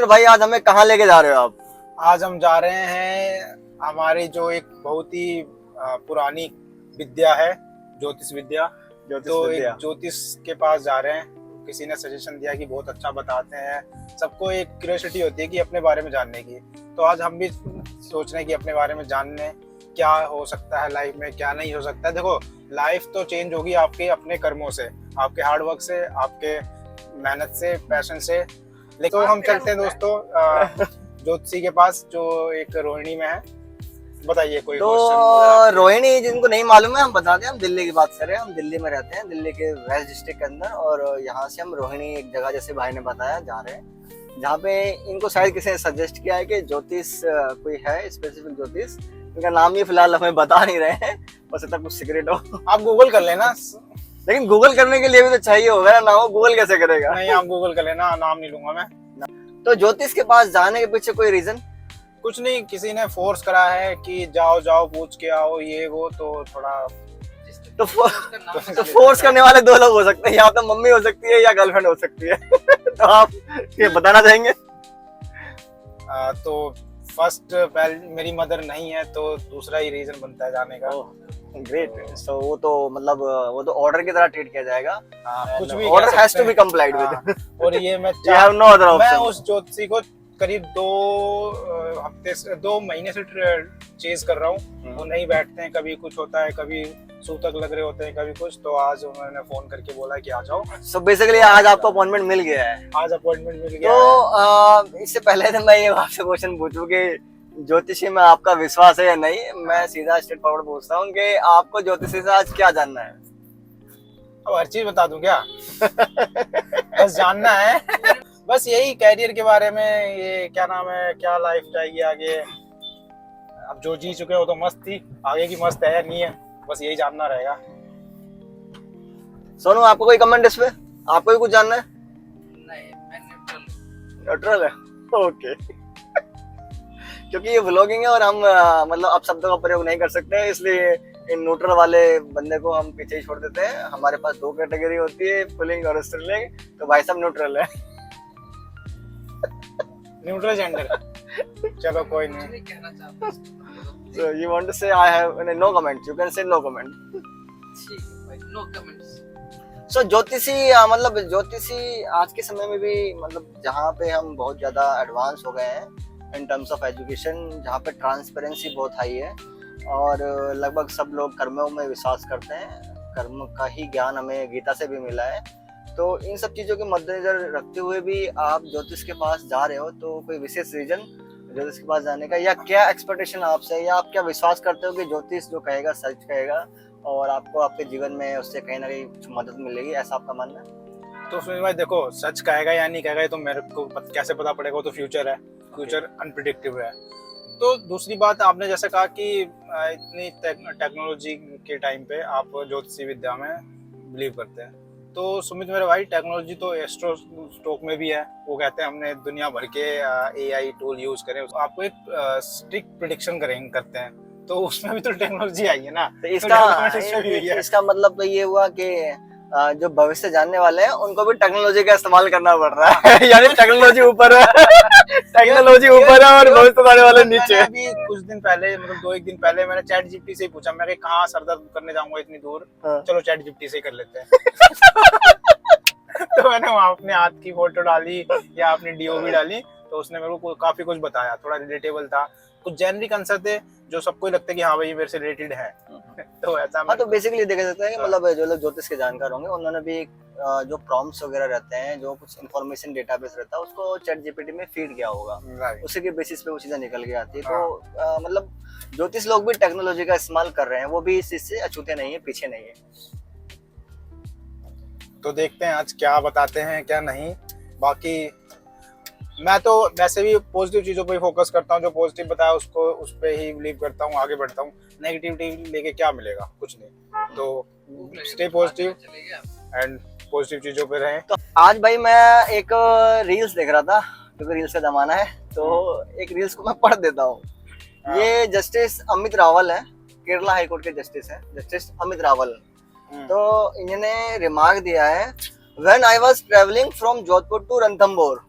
तो भाई आज हमें कहाँ लेके जा रहे हो आप? आज हम जा रहे हैं हमारी जो एक बहुत ही पुरानी विद्या है, ज्योतिष विद्या। तो एक ज्योतिष के पास जा रहे हैं। किसी ने सजेशन दिया कि बहुत अच्छा बताते हैं। सबको एक क्यूरियोसिटी होती है कि अपने बारे में जानने की। तो आज हम भी सोच रहे हैं कि अपने बारे में जानने क्या हो सकता है लाइफ में, क्या नहीं हो सकता है। देखो, लाइफ तो चेंज होगी आपके अपने कर्मों से, आपके हार्ड वर्क से, आपके मेहनत से, पैशन से। लेकिन तो हम चलते हैं दोस्तों ज्योतिषी के पास जो एक रोहिणी में है। बताइए कोई तो क्वेश्चन। रोहिणी जिनको नहीं मालूम है हम बता दें, हम दिल्ली की बात कर रहे हैं। हम दिल्ली में रहते हैं, दिल्ली के वेस्ट डिस्ट्रिक्ट के अंदर। और यहाँ से हम रोहिणी एक जगह, जैसे भाई ने बताया, जा रहे हैं जहाँ पे इनको शायद किसी ने सजेस्ट किया है कि ज्योतिष कोई है, स्पेसिफिक ज्योतिष। इनका नाम ही फिलहाल हमें बता नहीं रहे हैं, बस इतना कुछ सीक्रेट हो। आप गूगल कर लेना। लेकिन गूगल करने के लिए भी तो चाहिए होगा ना, वो गूगल कैसे करेगा? नहीं, आप गूगल कर लेना, नाम नहीं लूंगा मैं। तो ज्योतिष के पास जाने के पीछे कोई रीजन? कुछ नहीं, किसी ने फोर्स करा है कि जाओ जाओ पूछ के आओ, ये वो। तो थोड़ा तो फोर्स करने वाले दो लोग हो सकते हैं, या तो मम्मी हो सकती है या गर्लफ्रेंड हो सकती है। तो आप ये बताना चाहेंगे? तो फर्स्ट मेरी मदर नहीं है, तो दूसरा ही रीजन बनता है जाने का। ग्रेट। सो वो तो मतलब वो तो ऑर्डर की तरह ट्रीट किया जाएगा। कुछ भी order has to be complied with. और ये मैं You have no other मैं option. उस ज्योतिषी को करीब 2 महीने से चेज कर रहा हूँ। वो नहीं बैठते हैं, कभी कुछ होता है, कभी सूतक लग रहे होते हैं, कभी कुछ। तो आज उन्होंने फोन करके बोला कि आ जाओ। सो बेसिकली आज आपको अपॉइंटमेंट मिल गया है। आज अपॉइंटमेंट मिल गया तो इससे पहले तो मैं ये आपसे क्वेश्चन पूछूं कि ज्योतिषी में आपका विश्वास है या नहीं। मैं सीधा स्ट्रेट फॉरवर्ड पूछता हूँ कि आपको ज्योतिषी से आज क्या जानना है? अब हर चीज बता दूं क्या? बस जानना है। बस यही कैरियर के बारे में, ये क्या नाम है, क्या लाइफ जाएगी आगे। अब जो जी चुके हो तो मस्त थी, आगे की मस्त है नहीं है, बस यही जानना रहेगा। सोनू, आपको कोई कमेंट इस पे? आपको भी कुछ जानना है? नहीं, मैं न्यूट्रल है। ओके। क्योंकि ये व्लॉगिंग है और हम मतलब अब शब्दों का प्रयोग नहीं कर सकते, इसलिए इन न्यूट्रल वाले बंदे को हम पीछे ही छोड़ देते हैं। हमारे पास 2 कैटेगरी होती है, पुलिंग और स्ट्रिलिंग। तो भाई साहब न्यूट्रल है। Neutral gender. चलो कोई नहीं। कहना चाहता So you want to say I have no comment? You can say no comment. ठीक है भाई, नो कमेंट्स। So ज्योतिषी मतलब ज्योतिषी आज के समय में भी मतलब जहाँ पे हम बहुत ज्यादा एडवांस हो गए हैं इन टर्म्स ऑफ एजुकेशन, जहाँ पे ट्रांसपेरेंसी बहुत हाई है और लगभग सब लोग कर्मों में विश्वास करते हैं। कर्म का ही ज्ञान हमें गीता से भी मिला है। तो इन सब चीजों के मद्देनजर रखते हुए भी आप ज्योतिष के पास जा रहे हो, तो कोई विशेष रीजन ज्योतिष के पास जाने का, या क्या एक्सपेक्टेशन आपसे, या आप क्या विश्वास करते हो कि ज्योतिष जो कहेगा सच कहेगा और आपको आपके जीवन में उससे कहीं ना कहीं कुछ मदद मिलेगी, ऐसा आपका मानना है? तो सुनील भाई देखो, सच कहेगा या नहीं कहेगा ये तो मेरे को कैसे पता पड़ेगा? वो तो फ्यूचर है, फ्यूचर अनप्रिडिक्टेबल है। तो दूसरी बात, आपने जैसे कहा कि इतनी टेक्नोलॉजी के टाइम पे आप ज्योतिषी विद्या में बिलीव करते हैं। तो सुमित मेरे भाई, टेक्नोलॉजी तो एस्ट्रो स्टॉक में भी है। वो कहते हैं हमने दुनिया भर के एआई टूल यूज करें, आपको एक स्ट्रिक्ट प्रिडिक्शन करते हैं, तो उसमें भी तो टेक्नोलॉजी आई है ना। तो इसका मतलब तो ये हुआ कि जो भविष्य जानने वाले हैं उनको भी टेक्नोलॉजी का इस्तेमाल करना पड़ रहा है। यानी टेक्नोलॉजी ऊपर है, टेक्नोलॉजी ऊपर है और भविष्य जानने वाले नीचे। अभी कुछ दिन पहले, मतलब 2-1 दिन पहले, मैंने चैट जीपीटी से पूछा, मैं कहाँ सर दर्द करने जाऊंगा इतनी दूर, चलो चैट जीपीटी से कर लेते हैं। तो मैंने वहाँ अपने हाथ की फोटो डाली या अपनी डीओबी डाली, तो उसने मेरे को काफी कुछ बताया, थोड़ा रिलेटेबल था। कुछ जेनरिक आंसर थे जो सबको लगता है कि हाँ भाई मेरे से रिलेटेड है। तो ऐसा हाँ, तो बेसिकली देखा जाता है कि मतलब जो लोग ज्योतिष के जानकार होंगे उन्होंने भी जो प्रॉम्प्ट्स वगैरह रहते हैं, जो कुछ इन्फॉर्मेशन डेटाबेस रहता है, उसको चैट जीपीटी में फीड किया होगा, उसी के बेसिस पे वो चीजें निकल के आती है। तो मतलब ज्योतिष लोग भी टेक्नोलॉजी का इस्तेमाल कर रहे हैं, वो भी इस चीज से अछूते नहीं है, पीछे नहीं है। तो देखते हैं आज क्या बताते हैं क्या नहीं। बाकी मैं तो वैसे भी पॉजिटिव चीजों पे फोकस करता हूँ, जो पॉजिटिव बताया उसको उस पे ही बिलीव करता हूँ, आगे बढ़ता हूँ। नेगेटिविटी लेके क्या मिलेगा? कुछ नहीं। तो स्टे पॉजिटिव एंड पॉजिटिव चीजों पे रहें। तो आज भाई मैं एक रील्स देख रहा था, क्योंकि रील्स का जमाना है, तो एक रील्स को मैं पढ़ देता हूँ। ये जस्टिस अमित रावल है, केरला हाई कोर्ट के जस्टिस है, जस्टिस अमित रावल। तो इन्होंने रिमार्क दिया है, when I was travelling from Jodhpur to Ranthambore,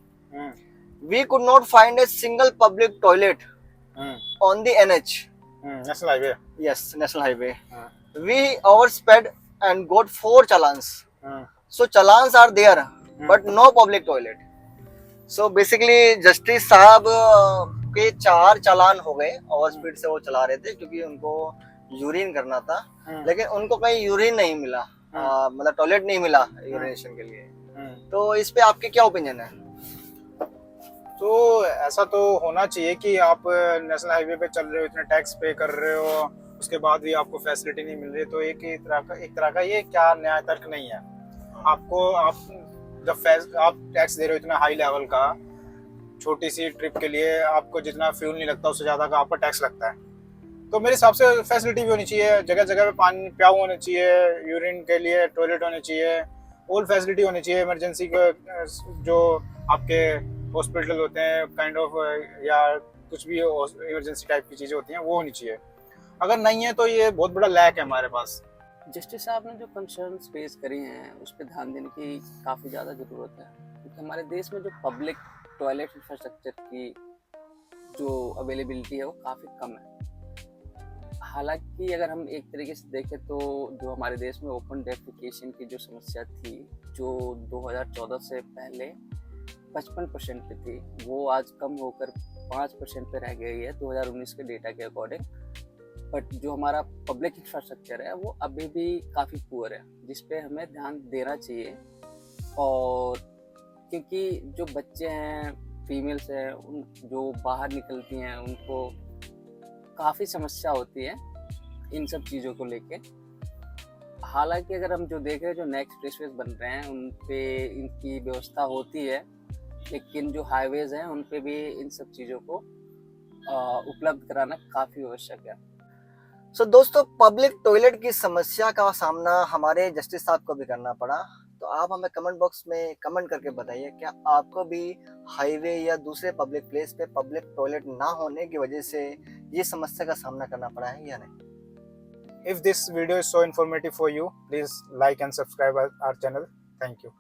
we could not find a single public toilet hmm, on the NH. National highway. Yes, national highway. हाँ, We oversped and got 4 challans. हाँ, So challans are there, but no public toilet. So basically justice साहब के 4 चालान हो गए, over speed से वो चला रहे थे क्योंकि उनको यूरिन करना था, लेकिन उनको कहीं यूरिन नहीं मिला, मतलब टॉयलेट नहीं मिला यूरिनेशन के लिए। तो इस पे आपके क्या ओपिनियन है? तो ऐसा तो होना चाहिए कि आप नेशनल हाईवे पे चल रहे हो, इतना टैक्स पे कर रहे हो, उसके बाद भी आपको फैसिलिटी नहीं मिल रही, तो एक तरह का ये क्या न्याय तर्क नहीं है। आपको आप जब आप टैक्स दे रहे हो इतना हाई लेवल का, छोटी सी ट्रिप के लिए आपको जितना फ्यूल नहीं लगता उससे ज्यादा का आपका टैक्स लगता है, तो मेरे हिसाब से फैसिलिटी भी होनी चाहिए, जगह जगह पे पानी प्याऊ होने चाहिए, यूरिन के लिए टॉयलेट होने चाहिए, ऑल फैसिलिटी होनी चाहिए। इमरजेंसी जो आपके हॉस्पिटल होते हैं काइंड ऑफ, या कुछ भी इमरजेंसी टाइप की चीज़ें होती हैं वो होनी चाहिए। अगर नहीं है तो ये बहुत बड़ा लैक है हमारे पास। जस्टिस साहब ने जो कंसर्न्स फेस करी हैं उस पर ध्यान देने की काफ़ी ज़्यादा ज़रूरत है, क्योंकि हमारे देश में जो पब्लिक टॉयलेट इंफ्रास्ट्रक्चर की जो अवेलेबिलिटी है वो काफ़ी कम है। हालांकि अगर हम एक तरीके से देखें तो जो हमारे देश में ओपन डेफिकेशन की जो समस्या थी, जो 2014 से पहले 55% पे थी, वो आज कम होकर 5% पे रह गई है 2019 के डेटा के अकॉर्डिंग। बट जो हमारा पब्लिक इंफ्रास्ट्रक्चर है वो अभी भी काफ़ी पुअर है, जिस पे हमें ध्यान देना चाहिए। और क्योंकि जो बच्चे हैं, फीमेल्स हैं, उन जो बाहर निकलती हैं उनको काफ़ी समस्या होती है इन सब चीज़ों को लेके। हालांकि अगर हम जो देख रहे हैं, जो नेक्स्ट एक्सप्रेसवेज बन रहे हैं उन पे इनकी व्यवस्था होती है, लेकिन जो हाईवेज हैं उन पे भी इन सब चीज़ों को उपलब्ध कराना काफ़ी आवश्यक है। सो दोस्तों, पब्लिक टॉयलेट की समस्या का सामना हमारे जस्टिस साहब को भी करना पड़ा। तो आप हमें कमेंट बॉक्स में कमेंट करके बताइए, क्या आपको भी हाईवे या दूसरे पब्लिक प्लेस पे पब्लिक टॉयलेट ना होने की वजह से ये समस्या का सामना करना पड़ा है या नहीं? If this video is so informative for you, please like and subscribe our channel. Thank you.